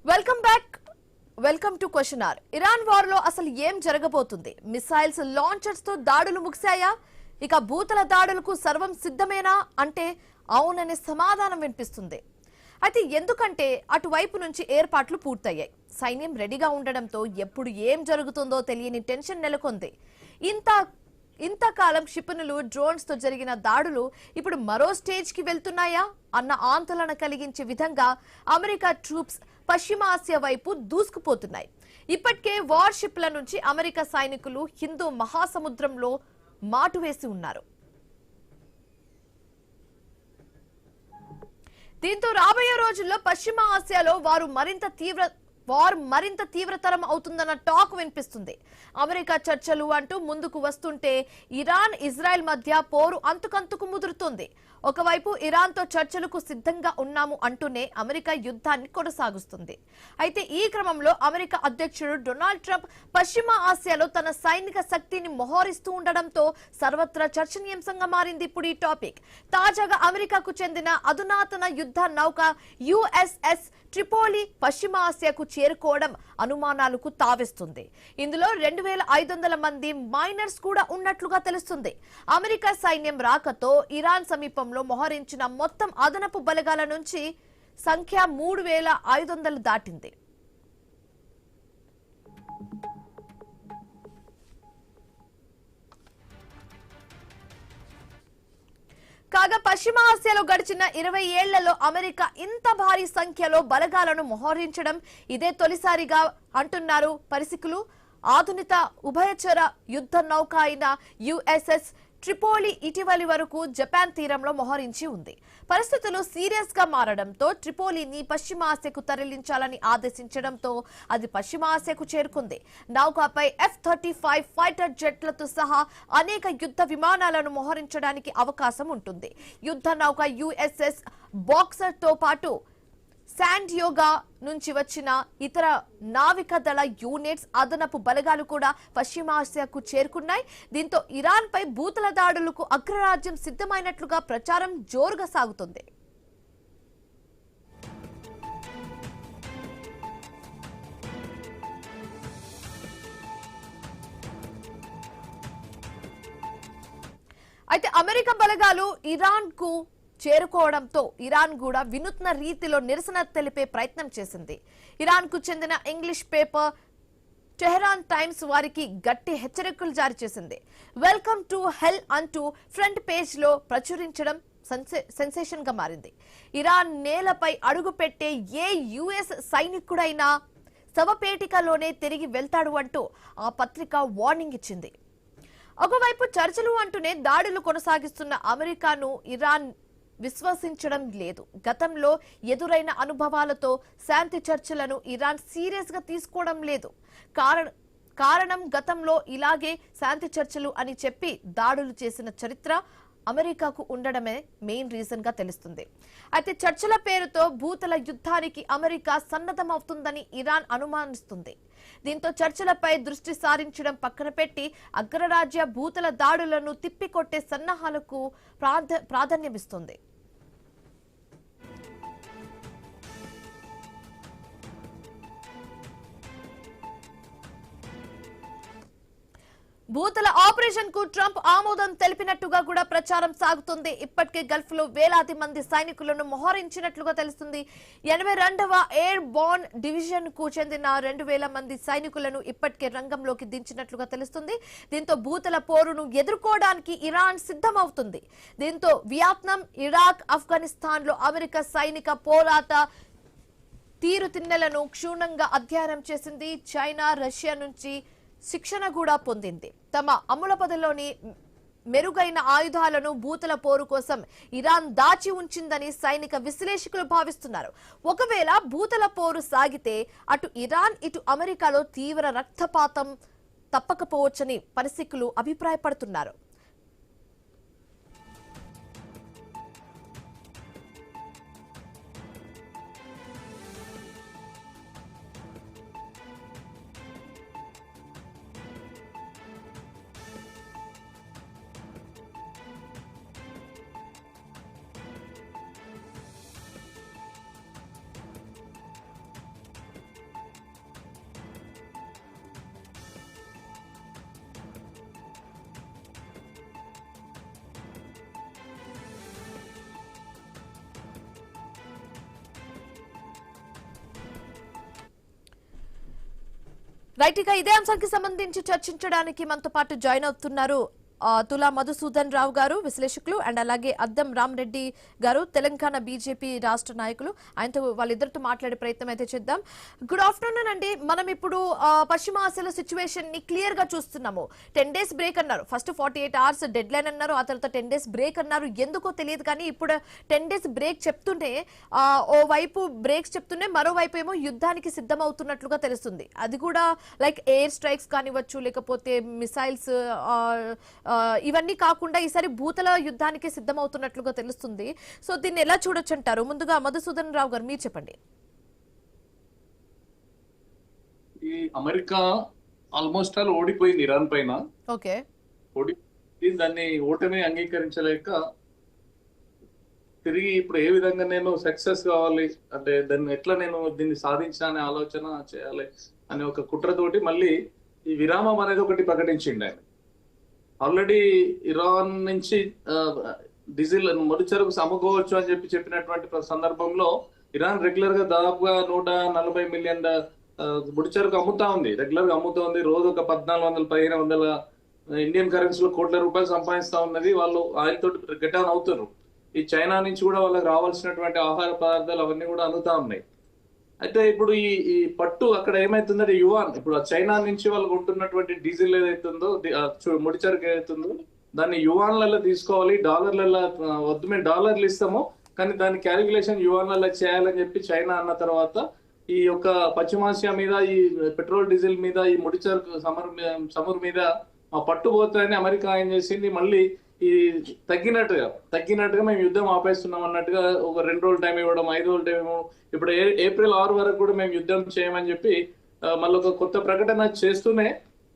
Welcome back. Welcome to question hour. Iran war లో అసలు ఏం జరగబోతుంది? మిసైల్స్ లాంచర్స్ తో దాడులు ముగిశాయా? ఇక భూతల దాడులకు సర్వం సిద్ధమేనా అంటే అవుననే సమాధానం వినిపిస్తుంది. అయితే ఎందుకంటే అటువైపు నుంచి ఏర్పాట్లు పూర్తయ్యాయి. సైన్యం రెడీగా ఉండడంతో ఎప్పుడు ఏం జరుగుతుందో తెలియని టెన్షన్ నెలకొంది. ఇంతకాలం క్షిపణులు డ్రోన్స్ తో జరిగిన దాడులు ఇప్పుడు మరో స్టేజ్ కి వెళ్తున్నాయా అన్న ఆందోళన కలిగించే విధంగా అమెరికా ట్రూప్స్ పశ్చిమ ఆసియా వైపు దూసుకుపోతున్నాయి. ఇప్పటికే వార్షిప్ల నుంచి అమెరికా సైనికులు హిందూ మహాసముద్రంలో మాటు వేసి ఉన్నారు. దీంతో రాబోయే రోజుల్లో పశ్చిమ ఆసియాలో వారు మరింత తీవ్రతరం అవుతుందన్న టాక్ వినిపిస్తుంది. అమెరికా చర్చలు అంటూ ముందుకు వస్తుంటే ఇరాన్ ఇజ్రాయెల్ మధ్య పోరు అంతుకంతుకు ముదురుతోంది. ఒకవైపు ఇరాన్ తో చర్చలకు సిద్ధంగా ఉన్నాము అంటూనే అమెరికా యుద్ధాన్ని కొనసాగిస్తుంది. అయితే ఈ క్రమంలో అమెరికా అధ్యక్షుడు డొనాల్డ్ ట్రంప్ పశ్చిమ ఆసియాలో తన సైనిక శక్తిని మోహరిస్తూ ఉండడంతో సర్వత్రా చర్చనీయాంశంగా మారింది ఇప్పుడు ఈ టాపిక్. తాజాగా అమెరికాకు చెందిన అధునాతన యుద్ధ నౌక యుఎస్ఎస్ ట్రిపోలి పశ్చిమ ఆసియాకు చేరుకోవడం అనుమానాలకు తావిస్తుంది. ఇందులో 2500 మంది మైనర్స్ కూడా ఉన్నట్లుగా తెలుస్తుంది. అమెరికా సైన్యం రాకతో ఇరాన్ సమీపంలో మోహరించిన మొత్తం అదనపు బలగాల నుంచి సంఖ్య 3500 దాటింది. కాగా పశ్చిమ ఆసియాలో గడిచిన 20 ఏళ్లలో అమెరికా ఇంత భారీ సంఖ్యలో బలగాలను మోహరించడం ఇదే తొలిసారిగా అంటున్నారు పరిశీలకులు. ఆధునిక ఉభయచర యుద్ధ నౌక అయిన యుఎస్ఎస్ ట్రిపోలి ఇటీవలి వరకు జపాన్ తీరంలో మోహరించి ఉంది. పరిస్థితులు సీరియస్ గా మారడంతో ట్రిపోలిని పశ్చిమ ఆసియాకు తరలించాలని ఆదేశించడంతో అది పశ్చిమ ఆసియాకు చేరుకుంది. నౌకపై F-35 ఫైటర్ జెట్లతో సహా అనేక యుద్ధ విమానాలను మోహరించడానికి అవకాశం ఉంటుంది. యుద్ధ నౌక యుఎస్ఎస్ బాక్సర్ తో పాటు శాండియోగా నుంచి వచ్చిన ఇతర నావిక దళ యూనిట్స్ అదనపు బలగాలు కూడా పశ్చిమ ఆసియాకు చేరుకున్నాయి. దీంతో ఇరాన్ పై భూతల దాడులకు అగ్రరాజ్యం సిద్ధమైనట్లుగా ప్రచారం జోరుగా సాగుతుంది. అయితే అమెరికా బలగాలు ఇరాన్ కు చేరుకోవడంతో ఇరాన్ కూడా వినూత్న రీతిలో నిరసన తెలిపే ప్రయత్నం చేసింది. ఇరాన్ కు చెందిన ఇంగ్లీష్ పేపర్ టెహరాన్ టైమ్స్ వారికి గట్టి హెచ్చరికలు జారీ చేసింది. వెల్కమ్ టు హెల్ అంటూ ఫ్రంట్ పేజ్ లో ప్రచురించడం సెన్సేషన్ గా మారింది. ఇరాన్ నేలపై అడుగు పెట్టే ఏ యుఎస్ సైనికుడైనా శవపేటికలోనే తిరిగి వెళ్తాడు అంటూ ఆ పత్రిక వార్నింగ్ ఇచ్చింది. ఒకవైపు చర్చలు అంటూనే దాడులు కొనసాగిస్తున్న అమెరికాను ఇరాన్ విశ్వసించడం లేదు. గతంలో ఎదురైన అనుభవాలతో శాంతి చర్చలను ఇరాన్ సీరియస్ గా తీసుకోవడం లేదు. కారణం గతంలో ఇలాగే శాంతి చర్చలు అని చెప్పి దాడులు చేసిన చరిత్ర అమెరికాకు ఉండడమే మెయిన్ రీజన్ గా తెలుస్తుంది. అయితే చర్చల పేరుతో భూతల యుద్ధానికి అమెరికా సన్నద్ధమవుతుందని ఇరాన్ అనుమానిస్తుంది. దీంతో చర్చలపై దృష్టి సారించడం పక్కన పెట్టి అగ్రరాజ్య భూతల దాడులను తిప్పికొట్టే సన్నాహాలకు ప్రాధాన్యమిస్తుంది. భూతల ఆపరేషన్ కు ట్రంప్ ఆమోదం తెలిపినట్టుగా కూడా ప్రచారం సాగుతుంది. ఇప్పటికే గల్ఫ్ లో వేలాది మంది సైనికులను మోహరించినట్లుగా తెలుస్తుంది. 82వ ఎయిర్ బోర్న్ డివిజన్ కు చెందిన 2000 మంది సైనికులను ఇప్పటికే రంగంలోకి దించినట్లుగా తెలుస్తుంది. దీంతో భూతల పోరును ఎదుర్కోవడానికి ఇరాన్ సిద్ధమవుతుంది. దీంతో వియత్నాం, ఇరాక్, ఆఫ్ఘనిస్తాన్ లో అమెరికా సైనిక పోరాట తీరుతిన్నెలను క్షుణ్ణంగా అధ్యయనం చేసింది. చైనా, రష్యా నుంచి శిక్షణ కూడా పొందింది. తమ అమ్ములపదలోని మెరుగైన ఆయుధాలను భూతల పోరు కోసం ఇరాన్ దాచి ఉంచిందని సైనిక విశ్లేషకులు భావిస్తున్నారు. ఒకవేళ భూతల పోరు సాగితే అటు ఇరాన్ ఇటు అమెరికాలో తీవ్ర రక్తపాతం తప్పకపోవచ్చని పరిశీలకులు అభిప్రాయపడుతున్నారు. రైట్, ఇక ఇదే అంశానికి సంబంధించి చర్చించడానికి మనతో పాటు జాయిన్ అవుతున్నారు తులా మధుసూదన్ రావు గారు, విశ్లేషకులు, అండ్ అలాగే అద్దం రామరెడ్డి గారు, తెలంగాణ బీజేపీ రాష్ట్ర నాయకులు. ఆయనతో వాళ్ళిద్దరితో మాట్లాడే ప్రయత్నం అయితే చేద్దాం. గుడ్ ఆఫ్టర్నూన్ అండి. మనం ఇప్పుడు పశ్చిమ ఆసియాలో సిచ్యువేషన్ ని క్లియర్ గా చూస్తున్నాము. 10 days బ్రేక్ అన్నారు, ఫస్ట్ 48 hours డెడ్ లైన్ అన్నారు, ఆ తర్వాత 10 days బ్రేక్ అన్నారు. ఎందుకో తెలియదు కానీ ఇప్పుడు 10 days బ్రేక్ చెప్తుంటే ఓ వైపు బ్రేక్స్ చెప్తుంటే మరోవైపు ఏమో యుద్ధానికి సిద్ధం అవుతున్నట్లుగా తెలుస్తుంది. అది కూడా లైక్ ఎయిర్ స్ట్రైక్స్ కానివ్వచ్చు, లేకపోతే మిసైల్స్, ఇవన్నీ కాకుండా ఈసారి భూతల యుద్ధానికి సిద్ధమవుతున్నట్లుగా తెలుస్తుంది. సో దీన్ని ఎలా చూడొచ్చు అంటారు? ముందుగా మధుసూదన్ రావు గారు మీరు చెప్పండి. ఈ అమెరికా ఆల్మోస్ట్ ఆల్ ఓడిపోయింది ఇరాన్ పైన. ఓకే, దాన్ని ఓటమి అంగీకరించలేక తిరిగి ఇప్పుడు ఏ విధంగా నేను సక్సెస్ కావాలి అంటే దాన్ని ఎట్లా నేను దీన్ని సాధించా అనే ఆలోచన చేయాలి అనే ఒక కుట్రతోటి మళ్ళీ ఈ విరామం అనేది ఒకటి ప్రకటించిండు ఆయన. ఆల్రెడీ ఇరాన్ నుంచి డీజిల్ ముడిచరుకు అమ్ముకోవచ్చు అని చెప్పినటువంటి సందర్భంలో ఇరాన్ రెగ్యులర్ గా దాదాపుగా 140 మిలియన్ ముడిచరుకు అమ్ముతా ఉంది, రెగ్యులర్ గా అమ్ముతా ఉంది. రోజు ఒక 1400-1500 ఇండియన్ కరెన్సీలో కోట్ల రూపాయలు సంపాదిస్తా ఉన్నది. వాళ్ళు ఆయిల్ తోటి గెట్ ఆన్ అవుతున్నారు. ఈ చైనా నుంచి కూడా వాళ్ళకి రావాల్సినటువంటి ఆహార పదార్థాలు అవన్నీ కూడా అందుతా ఉన్నాయి. అయితే ఇప్పుడు ఈ పట్టు అక్కడ ఏమైతుందంటే యువాన్, ఇప్పుడు చైనా నుంచి వాళ్ళు కొంటున్నటువంటి డీజిల్ ఏదైతుందో ముడిచరుకు ఏదైతుందో దాన్ని యువాన్లలో తీసుకోవాలి, డాలర్లలో వద్దు, మేము డాలర్లు ఇస్తాము కానీ దాని క్యాలిక్యులేషన్ యువాన్లలో చేయాలని చెప్పి చైనా అన్న తర్వాత ఈ యొక్క పశ్చిమాసియా మీద, ఈ పెట్రోల్ డీజిల్ మీద, ఈ ముడిచరుకు సమర్ మీద ఆ పట్టు పోతాయని అమెరికా ఏం చేసింది, మళ్ళీ ఈ తగ్గినట్టుగా మేము యుద్ధం ఆపేస్తున్నాం అన్నట్టుగా ఒక 2 రోజులు టైం ఇవ్వడం, 5 రోజులు టైం ఇవ్వడం. ఇప్పుడు ఏప్రిల్ 6 వరకు కూడా మేము యుద్ధం చేయమని చెప్పి మళ్ళీ ఒక కొత్త ప్రకటన చేస్తూనే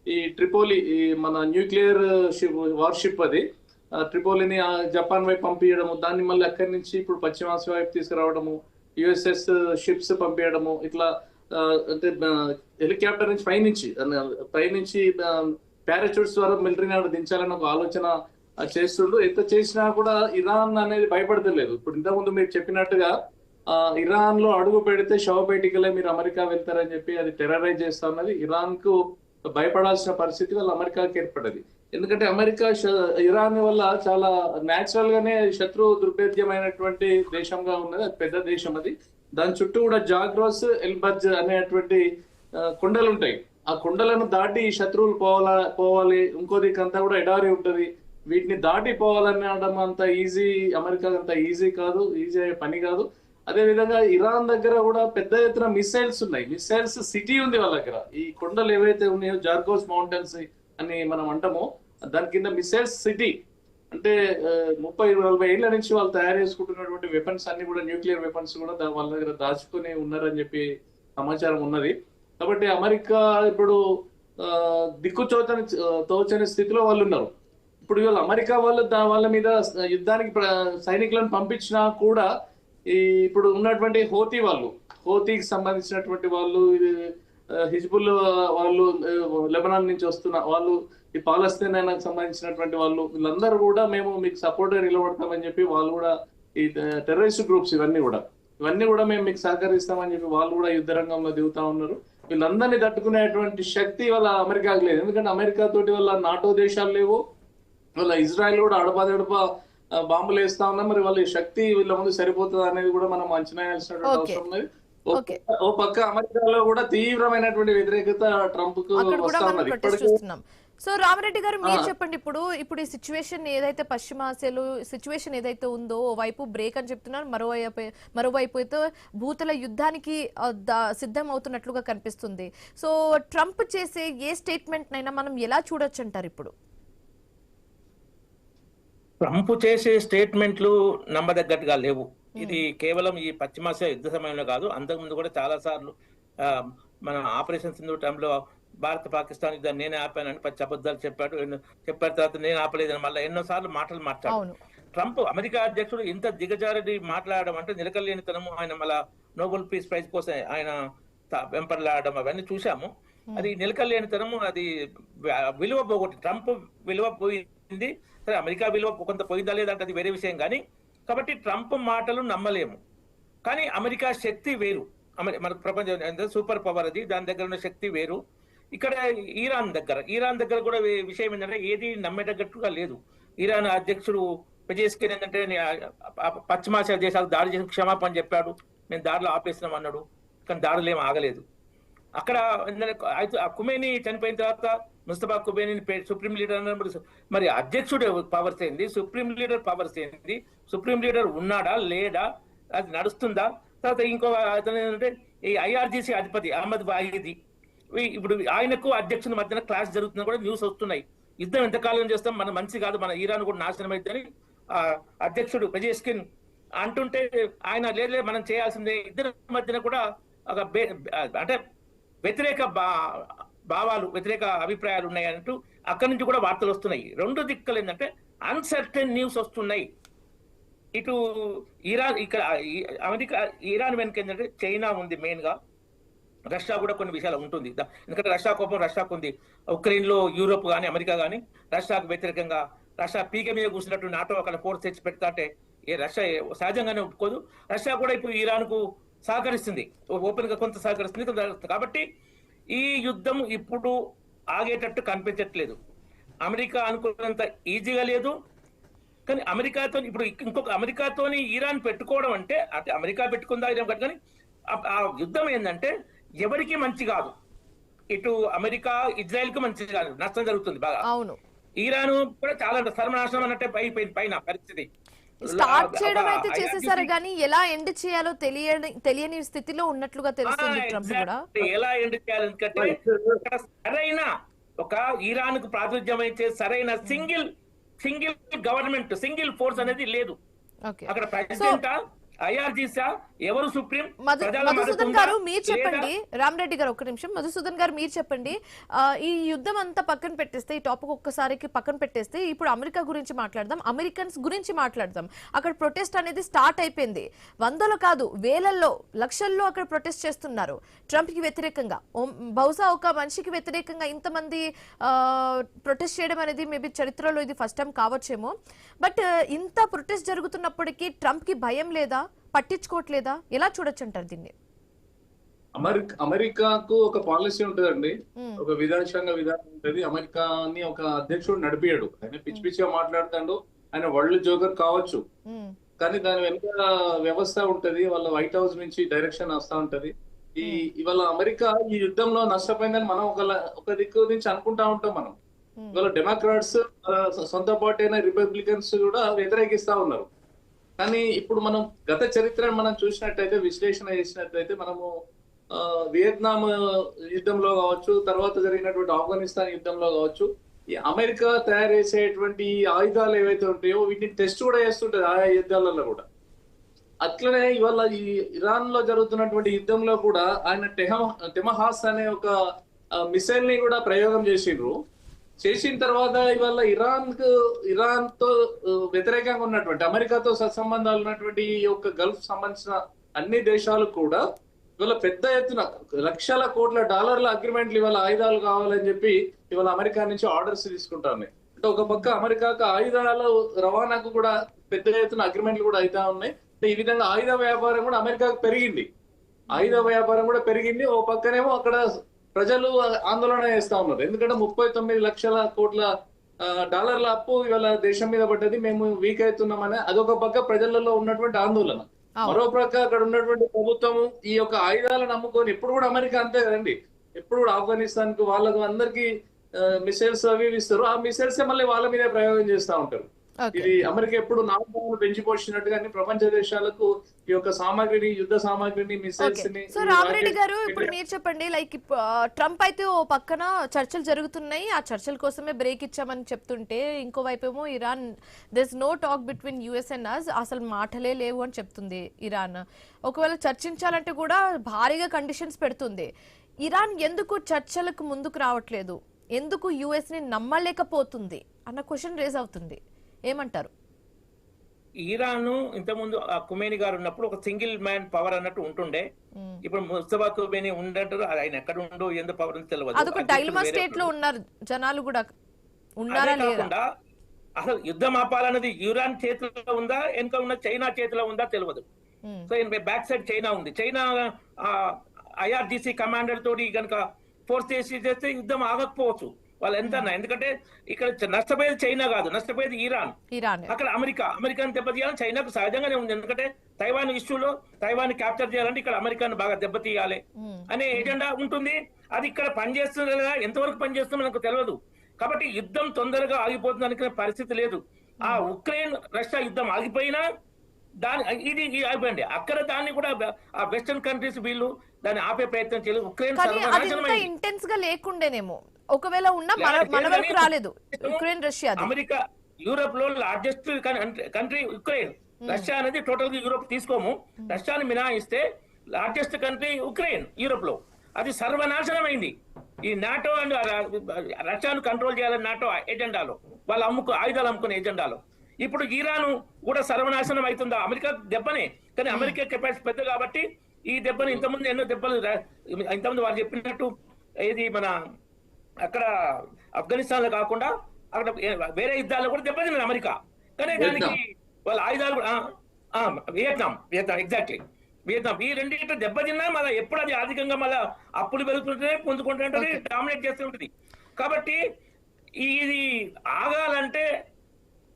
ఈ ట్రిపోలి, ఈ మన న్యూక్లియర్ వార్షిప్ అది ట్రిపోలిని జపాన్ వైపు పంపించడము, దాన్ని మళ్ళీ అక్కడి నుంచి ఇప్పుడు పశ్చిమాసియా వైపు తీసుకురావడము, యుఎస్ఎస్ షిప్స్ పంపించడము, ఇట్లా అంటే హెలికాప్టర్ నుంచి పైనుంచి పారాచూట్స్ ద్వారా మిలిటరీని దించాలని ఒక ఆలోచన చేస్తుండ్రు. ఎంత చేసినా కూడా ఇరాన్ అనేది భయపడతలేదు. ఇప్పుడు ఇంతకుముందు మీరు చెప్పినట్టుగా ఇరాన్ లో అడుగు పెడితే శవపేటికలే మీరు అమెరికా వెళ్తారని చెప్పి అది టెర్రరైజ్ చేస్తా ఉన్నది. ఇరాన్ కు భయపడాల్సిన పరిస్థితి వాళ్ళు అమెరికాకి ఏర్పడది. ఎందుకంటే అమెరికా ఇరాన్ వల్ల చాలా న్యాచురల్ గానే శత్రు దుర్భేద్యమైనటువంటి దేశంగా ఉన్నది, అది పెద్ద దేశం. అది దాని చుట్టూ కూడా జాగ్రోస్, ఎల్బర్జ్ అనేటువంటి కొండలు ఉంటాయి. ఆ కొండలను దాటి శత్రువులు పోవాలి. ఇంకో దిక్కంతా కూడా ఎడారి ఉంటది. వీటిని దాటి పోవాలనడం అంత ఈజీ, అమెరికా అంత ఈజీ కాదు, ఈజీ అయ్యే పని కాదు. అదే విధంగా ఇరాన్ దగ్గర కూడా పెద్ద ఎత్తున మిసైల్స్ ఉన్నాయి, మిసైల్స్ సిటీ ఉంది వాళ్ళ దగ్గర. ఈ కొండలు ఏవైతే ఉన్నాయో జార్గోస్ మౌంటైన్స్ అని మనం అంటామో దాని కింద మిసైల్స్ సిటీ అంటే 30-40 ఏళ్ల నుంచి వాళ్ళు తయారు చేసుకుంటున్నటువంటి వెపన్స్ అన్ని కూడా, న్యూక్లియర్ వెపన్స్ కూడా వాళ్ళ దగ్గర దాచుకుని ఉన్నారని చెప్పి సమాచారం ఉన్నది. కాబట్టి అమెరికా ఇప్పుడు తోచని స్థితిలో వాళ్ళు ఉన్నారు. ఇప్పుడు వీళ్ళు అమెరికా వాళ్ళు వాళ్ళ మీద యుద్ధానికి సైనికులను పంపించినా కూడా ఇప్పుడు ఉన్నటువంటి హోతీకి సంబంధించినటువంటి వాళ్ళు, హిజ్బుల్ వాళ్ళు, లెబనాన్ నుంచి వస్తున్న వాళ్ళు, ఈ పాలస్తీనాకి సంబంధించినటువంటి వాళ్ళు, వీళ్ళందరూ కూడా మేము మీకు సపోర్ట్ గా నిలబడతామని చెప్పి వాళ్ళు కూడా, ఈ టెర్రరిస్ట్ గ్రూప్స్ ఇవన్నీ కూడా మేము మీకు సహకరిస్తామని చెప్పి వాళ్ళు కూడా యుద్ధ రంగంలో దిగుతా ఉన్నారు. వీళ్ళందరినీ తట్టుకునేటువంటి శక్తి వాళ్ళ అమెరికాకి లేదు. ఎందుకంటే అమెరికా తోటి వాళ్ళ నాటో దేశాలు లేవు, వాళ్ళ ఇజ్రాయెల్ కూడా అడప బాంబులు వేస్తా ఉన్నా. మరి వాళ్ళ శక్తి వీళ్ళ ముందు సరిపోతుంది అనేది కూడా మనం అంచనా వేయాల్సినటువంటి అవసరం ఉన్నది. ఓ పక్క అమెరికాలో కూడా తీవ్రమైనటువంటి వ్యతిరేకత ట్రంప్ కు వస్తా ఉన్నది. సో రామరెడ్డి గారు మీరు చెప్పండి, ఇప్పుడు ఈ సిచ్యువేషన్ ఏదైతే పశ్చిమాసియాలో సిచ్యువేషన్ ఏదైతే ఉందో, ఓవైపు బ్రేక్ అని చెప్తున్నారు, మరోవైపు అయితే భూతల యుద్ధానికి సిద్ధం అవుతున్నట్లుగా కనిపిస్తుంది. సో ట్రంప్ చేసే ఏ స్టేట్మెంట్ నైనా మనం ఎలా చూడొచ్చు అంటారు? ఇప్పుడు ట్రంప్ చేసే స్టేట్మెంట్లు నమ్మదగ్గట్టుగా లేవు. ఇది కేవలం ఈ పశ్చిమాసియా యుద్ధ సమయంలో కాదు, అంతకుముందు కూడా చాలా సార్లు మన ఆపరేషన్ సింధూర్ టైంలో భారత్ పాకిస్తాన్ యుద్ధాన్ని నేనే ఆపానని 10 అబద్ధాలు చెప్పారు తర్వాత నేను ఆపలేదని మళ్ళీ ఎన్నోసార్లు మాట్లాడారు. ట్రంప్ అమెరికా అధ్యక్షుడు ఇంత దిగజారి మాట్లాడడం అంటే నిలకలేనితనము. ఆయన మళ్ళా నోబెల్ పీస్ ప్రైజ్ కోసం ఆయన వెంపర్లాడడం అవన్నీ చూసాము. అది నిలకలేనితనము, అది విలువ పోగొట్టి ట్రంప్ విలువ పోయింది. సరే, అమెరికా విలువ కొంత పోయిందా లేదంటే అది వేరే విషయం. కానీ కాబట్టి ట్రంప్ మాటలు నమ్మలేము. కానీ అమెరికా శక్తి వేరు, మన ప్రపంచం సూపర్ పవర్, అది దాని దగ్గర ఉన్న శక్తి వేరు. ఇక్కడ ఇరాన్ దగ్గర కూడా విషయం ఏంటంటే ఏది నమ్మేటట్టుగా లేదు. ఇరాన్ అధ్యక్షుడు పెజెస్కిన్ ఏంటంటే పశ్చిమాసియా దేశాలకు దాడి చేసి క్షమాపణ చెప్పాడు, నేను దాడులు ఆపేసినాం అన్నాడు. కానీ దాడులు ఏం ఆగలేదు. అక్కడ ఖుమేని చనిపోయిన తర్వాత ముస్తఫా ఖుమేని సుప్రీం లీడర్ అన్నప్పుడు మరి అధ్యక్షుడు పవర్స్ ఏంది, సుప్రీం లీడర్ పవర్స్ ఏంది, సుప్రీం లీడర్ ఉన్నాడా లేడా, అది నడుస్తుందా? తర్వాత ఇంకో అతను ఏంటంటే ఈ ఐఆర్జీసీ అధిపతి అహ్మద్ వాహిది, ఇప్పుడు ఆయనకు అధ్యక్షుని మధ్యన క్లాస్ జరుగుతున్నా కూడా న్యూస్ వస్తున్నాయి. యుద్ధం ఎంతకాలం చేస్తాం, మన మంచి కాదు, మన ఇరాన్ కూడా నాశనం అవుతుందని అధ్యక్షుడు పెజెస్కిన్ అంటుంటే ఆయన లేదు మనం చేయాల్సిందే. ఇద్దరి మధ్యన కూడా ఒక అంటే వ్యతిరేక భావాలు, వ్యతిరేక అభిప్రాయాలు ఉన్నాయంటూ అక్కడి నుంచి కూడా వార్తలు వస్తున్నాయి. రెండు దిక్కులు ఏంటంటే అన్సర్టెన్ న్యూస్ వస్తున్నాయి. ఇటు ఇరాన్, ఇక్కడ అమెరికా, ఇరాన్ వెనుక ఏంటంటే చైనా ఉంది మెయిన్ గా, రష్యా కూడా కొన్ని విషయాలు ఉంటుంది. ఎందుకంటే రష్యా కోపం రష్యాకు ఉంది. ఉక్రెయిన్ లో యూరోప్ కానీ అమెరికా కానీ రష్యాకు వ్యతిరేకంగా, రష్యా పీక మీద కూర్చున్నట్టు నాటో అక్కడ ఫోర్స్ తెచ్చి పెడతా అంటే రష్యా సహజంగానే ఒప్పుకోదు. రష్యా కూడా ఇప్పుడు ఇరాన్ కు సహకరిస్తుంది, ఓపెన్ గా కొంత సహకరిస్తుంది. కాబట్టి ఈ యుద్ధం ఇప్పుడు ఆగేటట్టు కనిపించట్లేదు. అమెరికా అనుకున్నంత ఈజీగా లేదు. కానీ అమెరికాతో ఇప్పుడు ఇంకొక అమెరికాతోని ఇరాన్ పెట్టుకోవడం అంటే అమెరికా పెట్టుకుందా ఇరాన్ కాదు, కానీ ఆ యుద్ధం ఏంటంటే ఎవరికి మంచి కాదు. ఇటు అమెరికా ఇజ్రాయెల్ కు మంచి కాదు, నష్టం జరుగుతుంది బాగా. అవును, ఇరాన్ కూడా చాలా సర్వనాశనం అన్నట్టే పైన పరిస్థితి. స్టార్ట్ చేయడం అయితే చేసేసారు కానీ ఎలా ఎండ్ చేయాలో తెలియని స్థితిలో ఉన్నట్లుగా తెలుస్తుంది ట్రంప్ కూడా. ఎలా ఎండ్ చేయాలంటే సరైన ఒక ఇరాన్ కు ప్రాతినిధ్యం వహించే సరైన సింగిల్ గవర్నమెంట్, సింగిల్ ఫోర్స్ అనేది లేదు. అక్కడ ప్రెసిడెంట్ ఐఆర్జీసా ఎవరు సుప్రీం? మధుసూదన్ గారు మీరు చెప్పండి, రామరెడ్డి గారు ఒక్క నిమిషం. మధుసూదన్ గారు మీరు చెప్పండి, ఈ యుద్ధం అంతా పక్కన పెట్టేస్తే, ఈ టాపిక్ ఒక్కసారికి పక్కన పెట్టేస్తే ఇప్పుడు అమెరికా గురించి మాట్లాడదాం, అమెరికన్స్ గురించి మాట్లాడదాం. అక్కడ ప్రొటెస్ట్ అనేది స్టార్ట్ అయిపోయింది. వందలు కాదు వేలల్లో లక్షల్లో అక్కడ ప్రొటెస్ట్ చేస్తున్నారు ట్రంప్ కి వ్యతిరేకంగా. బహుశా ఒక మనిషికి వ్యతిరేకంగా ఇంతమంది ప్రొటెస్ట్ చేయడం అనేది మేబీ చరిత్రలో ఇది ఫస్ట్ టైం కావచ్చేమో. బట్ ఇంత ప్రొటెస్ట్ జరుగుతున్నప్పటికీ ట్రంప్ కి భయం లేదా, పట్టించుకోవట్లేదా? ఎలా చూడొచ్చు అంటారు దీన్ని? అమెరికాకు ఒక పాలసీ ఉంటుందండి, ఒక విధానం ఉంటుంది. అమెరికాని ఒక అధ్యక్షుడు నడిపియాడు, ఆయన పిచ్చి పిచ్చిగా మాట్లాడుతాడు, ఆయన వరల్డ్ జోకర్ కావచ్చు, కానీ దాని వెనుక వ్యవస్థ ఉంటది. వాళ్ళ వైట్ హౌస్ నుంచి డైరెక్షన్ వస్తా ఉంటది. ఇవాళ అమెరికా ఈ యుద్ధంలో నష్టపోయిందని మనం ఒక దిక్కు నుంచి అనుకుంటా ఉంటాం. మనం ఇవాళ డెమోక్రాట్స్ సొంత పార్టీ అయిన రిపబ్లికన్స్ కూడా వ్యతిరేకిస్తా ఉన్నారు. కానీ ఇప్పుడు మనం గత చరిత్రను మనం చూసినట్టయితే, విశ్లేషణ చేసినట్లయితే, మనము వియత్నాం యుద్ధంలో కావచ్చు, తర్వాత జరిగినటువంటి ఆఫ్ఘనిస్తాన్ యుద్ధంలో కావచ్చు, ఈ అమెరికా తయారు చేసేటువంటి ఆయుధాలు ఏవైతే ఉంటాయో వీటిని టెస్ట్ కూడా చేస్తుంటది ఆయా యుద్ధాలలో కూడా. అట్లనే ఇవాళ ఈ ఇరాన్ లో జరుగుతున్నటువంటి యుద్ధంలో కూడా ఆయన టెమహాస్ అనే ఒక మిసైల్ ని కూడా ప్రయోగం చేసిన తర్వాత ఇవాళ ఇరాన్ తో వ్యతిరేకంగా ఉన్నటువంటి, అమెరికాతో సత్సంబంధాలు ఉన్నటువంటి ఈ యొక్క గల్ఫ్ సంబంధించిన అన్ని దేశాలు కూడా ఇవాళ పెద్ద ఎత్తున లక్షల కోట్ల డాలర్ల అగ్రిమెంట్లు ఇవాళ ఆయుధాలు కావాలని చెప్పి ఇవాళ అమెరికా నుంచి ఆర్డర్స్ తీసుకుంటా ఉన్నాయి. అంటే ఒక పక్క అమెరికాకు ఆయుధాల రవాణాకు కూడా పెద్ద ఎత్తున అగ్రిమెంట్లు కూడా అవుతా ఉన్నాయి. ఈ విధంగా ఆయుధ వ్యాపారం కూడా అమెరికాకు పెరిగింది. ఓ పక్కనేమో అక్కడ ప్రజలు ఆందోళన చేస్తా ఉన్నారు. ఎందుకంటే 39 లక్షల కోట్ల డాలర్ల అప్పు ఇవాళ దేశం మీద పడ్డది, మేము వీక్ అవుతున్నామని అదొక పక్క ప్రజలలో ఉన్నటువంటి ఆందోళన. మరో ప్రక్క అక్కడ ఉన్నటువంటి ప్రభుత్వము ఈ యొక్క ఆయుధాలను నమ్ముకొని, ఇప్పుడు కూడా అమెరికా అంతే కదండి, ఎప్పుడు కూడా ఆఫ్ఘనిస్తాన్ కు వాళ్ళకు అందరికి మిసైల్స్ అవి ఇస్తారు, ఆ మిసైల్స్ మళ్ళీ వాళ్ళ మీదే ప్రయోగం చేస్తా ఉంటారు. ఇది అమెరికా ఎప్పుడు నామం పెంచి పోషినట్టుగా ప్రపంచ దేశాలకు ఈ యొక్క సామాగ్రిని, యుద్ధ సామాగ్రిని, మిసైల్స్ ని. సో రామరెడ్డి గారు ఇప్పుడు మీరు చెప్పండి, లైక్ ట్రంప్ అయితే ఓ పక్కన చర్చలు జరుగుతున్నాయి, ఆ చర్చల కోసమే బ్రేక్ ఇచ్చామని చెప్తుంటే, ఇంకోవైపు ఏమో Iran this no talk between US and us, అసలు మాటలే లేవు అని చెప్తుంది ఇరాన్. ఒకవేళ చర్చించాలంటే కూడా భారీగా కండిషన్స్ పెడుతుంది. ఇరాన్ ఎందుకు చర్చలకు ముందుకు రావట్లేదు, ఎందుకు యుఎస్ ని నమ్మలేకపోతుంది అన్న క్వశ్చన్ రేజ్ అవుతుంది. ఏమంటారు? ఇరాన్ ఇంతకుముందు ఖుమేని గారు ఉన్నప్పుడు ఒక సింగిల్ మ్యాన్ పవర్ అన్నట్టు ఉంటుండే. ఇప్పుడు ముస్తఫా ఖుమేని ఉండంటారు, ఆయన ఎక్కడ ఉండు, ఎందుకు పవర్ తెలియదు. అదొక డైలమా స్టేట్ లో ఉన్నారు జనాలు కూడా. కాకుండా అసలు యుద్ధం ఆపాలన్నది ఇరాన్ చేతిలో ఉందా, వెనుక ఉన్న చైనా చేతిలో ఉందా తెలియదు. సో బ్యాక్ సైడ్ చైనా ఉంది. చైనా ఐఆర్జీసీ కమాండర్ తోటి కనుక ఫోర్స్ చేస్తే యుద్ధం ఆగకపోవచ్చు. వాళ్ళు ఎంత ఎందుకంటే ఇక్కడ నష్టపోయేది చైనా కాదు, నష్టపోయేది ఇరాన్. అక్కడ అమెరికాను దెబ్బతీయాలని చైనాకు సహజంగానే ఉంది. ఎందుకంటే తైవాన్ ఇష్యూలో తైవాన్ క్యాప్చర్ చేయాలంటే ఇక్కడ అమెరికాను బాగా దెబ్బతీయాలి అనే ఎజెండా ఉంటుంది. అది ఇక్కడ పనిచేస్తుందో లేదా, ఎంతవరకు పనిచేస్తుందో మనకు తెలియదు. కాబట్టి యుద్ధం తొందరగా ఆగిపోతుంది అనుకునే పరిస్థితి లేదు. ఆ ఉక్రెయిన్ రష్యా యుద్ధం ఆగిపోయినా ఇది ఆగిపోయింది. అక్కడ దాన్ని కూడా ఆ వెస్టర్న్ కంట్రీస్ వీళ్ళు దాన్ని ఆపే ప్రయత్నం చేయలేదు. ఉక్రెయిన్ ఇంటెన్స్ గా లేకుండేనేమో, ఒకవేళ ఉన్నా మన వరకు రాలేదు. ఉక్రెయిన్ రష్యా, అమెరికా, యూరోప్ లో లార్జెస్ట్ కంట్రీ ఉక్రెయిన్. రష్యా అనేది టోటల్ గా యూరోప్ తీసుకోము, రష్యాని మినహాయిస్తే లార్జెస్ట్ కంట్రీ ఉక్రెయిన్ యూరోప్ లో. అది సర్వనాశనం అయింది. ఈ నాటో అండ్ రష్యాను కంట్రోల్ చేయాలని నాటో ఎజెండాలో, వాళ్ళు ఆయుధాలు అమ్ముకునే ఎజెండాలో. ఇప్పుడు ఇరాన్ కూడా సర్వనాశనం అవుతుందా? అమెరికా దెబ్బనే, కానీ అమెరికా కెపాసిటీ పెద్ద కాబట్టి ఈ దెబ్బని ఇంతకుముందు ఎన్నో దెబ్బలు ఇంతకుముందు వాళ్ళు చెప్పినట్టు ఇది మన అక్కడ ఆఫ్ఘనిస్తాన్ లో కాకుండా అక్కడ వేరే యుద్ధాల్లో కూడా దెబ్బతిన్నది అమెరికా. కానీ దానికి వాళ్ళ ఆయుధాలు వియత్నాం ఎగ్జాక్ట్లీ వియత్నాం ఈ రెండింటి దెబ్బతిన్నా మళ్ళీ ఎప్పుడు అది ఆర్థికంగా మళ్ళీ అప్పులు పెరుగుతుంటే పొందుకుంటుంటది, డామినేట్ చేస్తూ ఉంటుంది. కాబట్టి ఇది ఆగాలంటే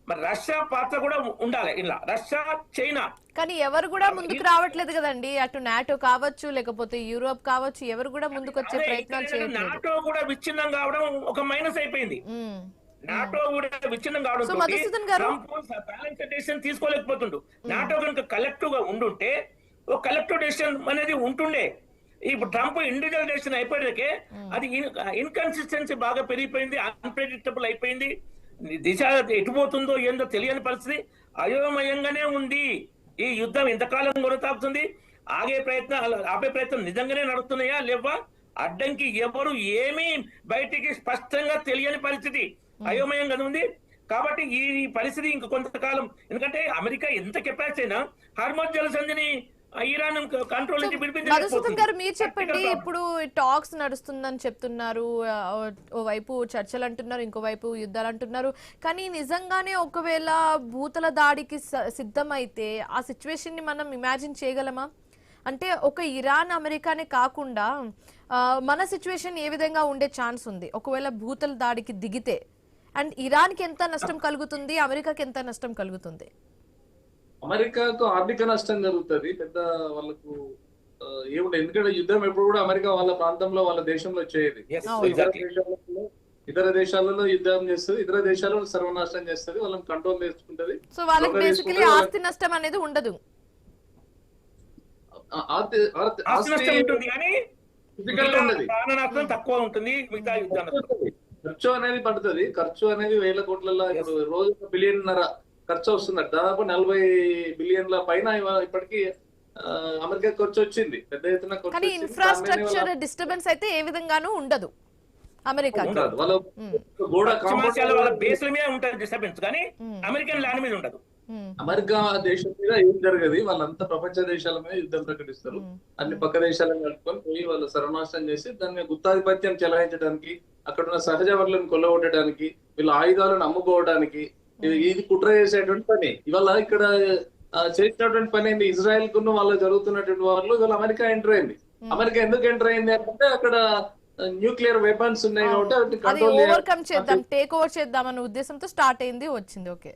మరి రష్యా పాత్ర కూడా ఉండాలి ఇలా, రష్యా చైనా. కానీ ఎవరు కూడా ముందుకు రావట్లేదు కదండి, అటు నాటో కావచ్చు లేకపోతే యూరోప్ కావచ్చు, ఎవరు కూడా ముందుకు వచ్చే ప్రయత్నాలు చేయట్లేదు. నాటో కూడా విచ్ఛిన్నం కావడం ఒక మైనస్ అయిపోయింది. నాటో కూడా విచ్ఛిన్నం కావడం బ్యాలెన్స్ డెసిషన్ తీసుకోలేకపోతుండు. నాటో కనుక కలెక్టివ్ గా ఉండుంటే ఒక కలెక్టివ్ డెసిషన్ అనేది ఉంటుండే. ఇప్పుడు ట్రంప్ ఇండివిజువల్ డెసిషన్ అయిపోయాకే అది ఇన్కన్సిస్టెన్సీ బాగా పెరిగిపోయింది, అన్ప్రెడిక్టబుల్ అయిపోయింది. దిశ ఎటుపోతుందో ఏందో తెలియని పరిస్థితి, అయోమయంగానే ఉంది. ఈ యుద్ధం ఎంతకాలం కొనసాగుతుంది, ఆపే ప్రయత్నం నిజంగానే నడుస్తున్నాయా లేవా, అడ్డంకి ఎవరు ఏమీ బయటికి స్పష్టంగా తెలియని పరిస్థితి, అయోమయంగా ఉంది. కాబట్టి ఈ పరిస్థితి ఇంక కొంతకాలం, ఎందుకంటే అమెరికా ఎంత కెపాసిటీ అయినా హార్మోజ్ జలసంధిని ఇరాన్ కంట్రోల్ నుంచి మధుసూదన్ గారు మీరు చెప్పండి. ఇప్పుడు టాక్స్ నడుస్తుందని చెప్తున్నారు, ఓవైపు చర్చలు అంటున్నారు, ఇంకోవైపు యుద్ధాలు అంటున్నారు. కానీ నిజంగానే ఒకవేళ భూతల దాడికి సిద్ధమైతే ఆ సిచ్యువేషన్ ని మనం ఇమాజిన్ చేయగలమా? అంటే ఒక ఇరాన్ అమెరికానే కాకుండా మన సిచ్యువేషన్ ఏ విధంగా ఉండే ఛాన్స్ ఉంది ఒకవేళ భూతల దాడికి దిగితే? అండ్ ఇరాన్కి ఎంత నష్టం కలుగుతుంది, అమెరికాకి ఎంత నష్టం కలుగుతుంది? అమెరికాకు ఆర్థిక నష్టం జరుగుతుంది పెద్ద వాళ్ళకు ఏముంటుంది. ఎందుకంటే యుద్ధం ఎప్పుడు కూడా అమెరికా వాళ్ళ ప్రాంతంలో వాళ్ళ దేశంలో చేయదు. ఇతర దేశాలలో యుద్ధం చేస్తుంది, ఇతర దేశాలలో సర్వనాశనం చేస్తుంది, వాళ్ళని కంట్రోల్ చేసుకుంటది. సో వాళ్ళకి బేసికలీ ఆస్తి నష్టం అనేది ఉండదు. తక్కువ ఉంటుంది. ఖర్చు అనేది పడుతుంది. ఖర్చు అనేది వేల కోట్లలో ఇప్పుడు రోజు $1.5 బిలియన్ ఖర్చు వస్తుంది. దాదాపు 40 బిలియన్ల పైన ఇప్పటికీ అమెరికా ఖర్చు వచ్చింది, పెద్ద ఎత్తున. కానీ ఇన్ఫ్రాస్ట్రక్చర్ డిస్టర్బెన్స్ అయితే ఏ విధంగానూ ఉండదు అమెరికా. అమెరికా దేశం మీద ఏం జరగదు, వాళ్ళంతా ప్రపంచ దేశాల మీద యుద్ధం ప్రకటిస్తారు. అన్ని పక్క దేశాలను కలుపుకొని పోయి వాళ్ళు సర్వనాశనం చేసి దాన్ని గుత్తాధిపత్యం చెలాయించడానికి, అక్కడ ఉన్న సహజ వనరులను కొల్లగొట్టడానికి, వీళ్ళ ఆయుధాలను అమ్ముకోవడానికి ఇది కుట్ర చేసేటువంటి పని. ఇవాళ ఇక్కడ చేసినటువంటి పని ఏంటి, ఇజ్రాయెల్ కున్న వాళ్ళు జరుగుతున్నటువంటి వాళ్ళు ఇవాళ అమెరికా ఎంటర్ అయింది. అమెరికా ఎందుకు ఎంటర్ అయింది అంటే అక్కడ న్యూక్లియర్ వెపన్స్ ఉన్నాయి కాబట్టి ఓవర్కమ్ చేద్దాం, టేక్ ఓవర్ చేద్దాం అనే ఉద్దేశంతో స్టార్ట్ అయింది, వచ్చింది. ఓకే,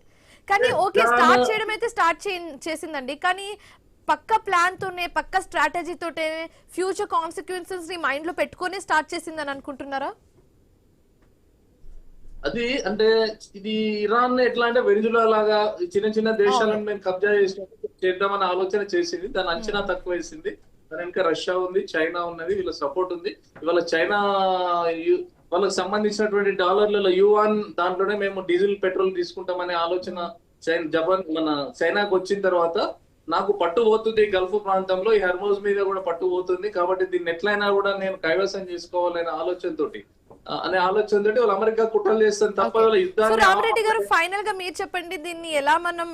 కానీ ఓకే స్టార్ట్ చేయడం అయితే స్టార్ట్ చేసిందండి. కానీ పక్క ప్లాన్ తోనే, పక్క స్ట్రాటజీ తోటే, ఫ్యూచర్ కాన్సిక్వెన్సెస్ ని మైండ్ లో పెట్టుకుని స్టార్ట్ చేసిందని అనుకుంటున్నారా? అది అంటే ఇది ఇరాన్ ఎట్లా అంటే వెనిజులా లాగా చిన్న చిన్న దేశాలను మేము కబ్జా చేద్దామని ఆలోచన చేసింది. దాని అంచనా తక్కువ వేసింది. దాని వెనుక రష్యా ఉంది, చైనా ఉన్నది, వీళ్ళ సపోర్ట్ ఉంది. ఇవాళ చైనా వాళ్ళకి సంబంధించినటువంటి డాలర్లలో యువాన్ దాంట్లోనే మేము డీజిల్ పెట్రోల్ తీసుకుంటామనే ఆలోచన చైనాకు వచ్చిన తర్వాత నాకు పట్టు పోతుంది గల్ఫ్ ప్రాంతంలో, ఈ హర్మోజ్ మీద కూడా పట్టు పోతుంది. కాబట్టి దీన్ని ఎట్లయినా కూడా నేను కైవసం చేసుకోవాలనే ఆలోచనతోటి వాళ్ళు అమెరికా కుట్రలు చేస్తారు తప్ప యుద్ధాన్ని. రామరెడ్డి గారు, ఫైనల్ గా మీరు చెప్పండి, దీన్ని ఎలా మనం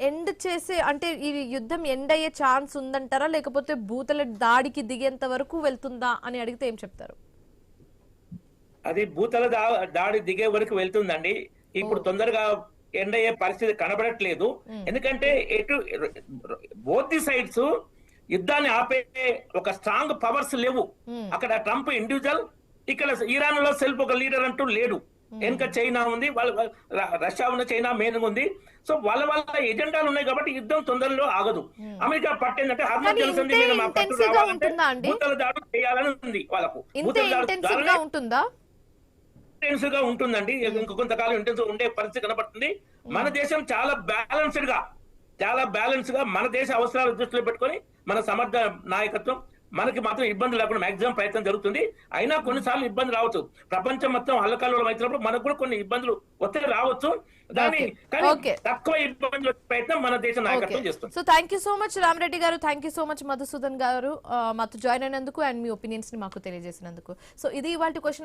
ఎండ్ చేసే, అంటే ఈ యుద్ధం ఎండ్ అయ్యే ఛాన్స్ ఉందంటారా లేకపోతే భూతల దాడికి దిగేంత వరకు వెళ్తుందా అని అడిగితే ఏం చెప్తారు? అది భూతల దాడి దిగే వరకు వెళ్తుందండి. ఇప్పుడు తొందరగా ఎండ్ అయ్యే పరిస్థితి కనబడట్లేదు. ఎందుకంటే బోత్ ది సైడ్స్ యుద్ధాన్ని ఆపే ఒక స్ట్రాంగ్ పవర్స్ లేవు. అక్కడ ట్రంప్ ఇండివిజువల్, ఇక్కడ ఇరాన్ లో సెల్ఫ్ ఒక లీడర్ అంటూ లేడు. వెనుక చైనా ఉంది, రష్యా ఉన్న, చైనా మెయిన్ ఉంది. సో వాళ్ళ ఎజెండాలు ఉన్నాయి కాబట్టి యుద్ధం తొందరలో ఆగదు. అమెరికా పట్టేందంటే హార్మోన్ జలసంధి మీద మా పట్టు రావాలంటే భూతల దాడులు చేయాలని ఉంది వాళ్ళకు. ఇంటెన్స్ గా ఉంటుందండి, ఇంక కొంతకాలం ఇంటెన్స్ ఉండే పరిస్థితి కనబడుతుంది. మన దేశం చాలా బ్యాలెన్స్డ్ గా మన దేశ అవసరాలు దృష్టిలో పెట్టుకొని మన సమర్థ నాయకత్వం మనకి మాత్రం ఇబ్బంది లేకుండా మాక్సిమం ప్రయత్నం జరుగుతుంది. అయినా కొన్నిసార్లు ఇబ్బంది రావచ్చు. ప్రపంచం మొత్తం అల్లకల్లోలం అవుతున్నప్పుడు మనకు కూడా కొన్ని ఇబ్బందులు ఒత్తిడి రావచ్చు. దాని కానీ తక్కువ ఇబ్బందుల ప్రయత్నం మన దేశ నాయకత్వం చేస్తుంది. So thank you so much Ramareddy గారు, thank you so much Madhusudan గారు మాతో జాయిన్ అయినందుకు అండ్ మీ ఒపీనియన్స్ ని మాకు తెలియజేసినందుకు. సో ఇది ఇవాళ క్వశ్చన్.